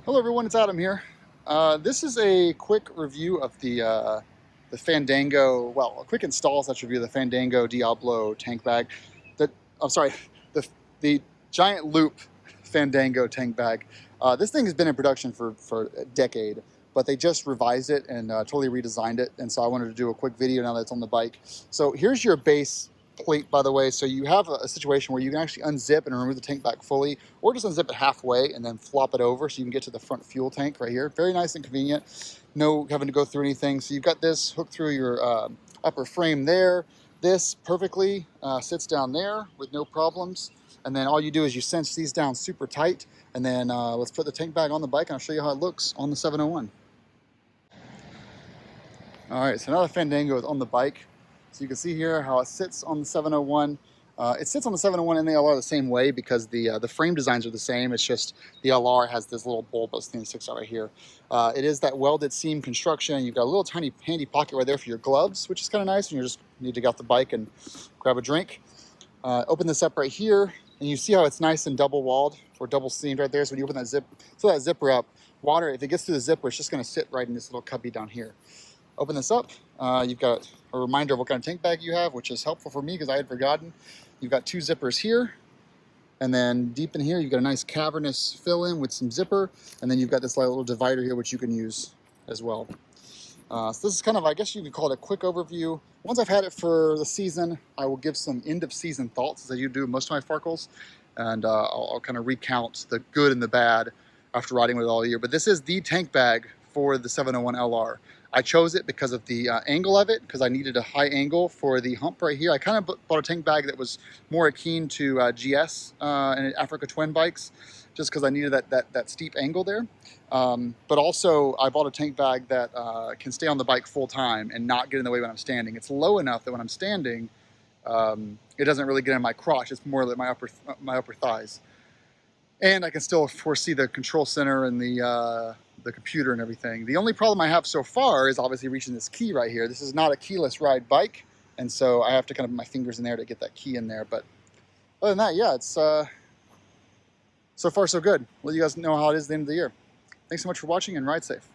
Hello everyone, it's Adam here. This is a quick review of the Fandango, well, a quick install/review of the Fandango Diablo tank bag. The, I'm sorry, the the giant loop Fandango tank bag. This thing has been in production for a decade, but they just revised it and totally redesigned it. And so I wanted to do a quick video now that it's on the bike. So here's your base plate, by the way. So you have a situation where you can actually unzip and remove the tank back fully, or just unzip it halfway and then flop it over so you can get to the front fuel tank right here. Very nice and convenient. No having to go through anything. So you've got this hooked through your upper frame there. This perfectly sits down there with no problems. And then all you do is you cinch these down super tight. And then let's put the tank bag on the bike and I'll show you how it looks on the 701. All right, so now the Fandango is on the bike. So you can see here how it sits on the 701. It sits on the 701 and the LR the same way because the frame designs are the same. It's just the LR has this little bulbous thing that sticks out right here. It is that welded seam construction. You've got a little tiny handy pocket right there for your gloves, which is kind of nice when you just need to get off the bike and grab a drink. Open this up right here, and you see how it's nice and double walled or double seamed right there. So when you open that zipper up, water, if it gets through the zipper, it's just going to sit right in this little cubby down here. Open this up. You've got a reminder of what kind of tank bag you have, which is helpful for me because I had forgotten. You've got two zippers here, and then deep in here you've got a nice cavernous fill-in with some zipper, and then you've got this little divider here which you can use as well. So this is kind of, I guess you could call it a quick overview. Once I've had it for the season, I will give some end-of-season thoughts, as I do most of my Farkles, and I'll kind of recount the good and the bad after riding with it all year. But this is the tank bag for the 701 LR. I chose it because of the angle of it, because I needed a high angle for the hump right here. I kind of bought a tank bag that was more akin to GS and Africa Twin bikes, just because I needed that steep angle there. But also, I bought a tank bag that can stay on the bike full time and not get in the way when I'm standing. It's low enough that when I'm standing, it doesn't really get in my crotch. It's more like my upper thighs. And I can still foresee the control center and the computer and everything. The only problem I have so far is obviously reaching this key right here. This is not a keyless ride bike, and so I have to kind of put my fingers in there to get that key in there. But other than that, yeah, it's so far so good. Let you guys know how it is at the end of the year. Thanks so much for watching, and ride safe.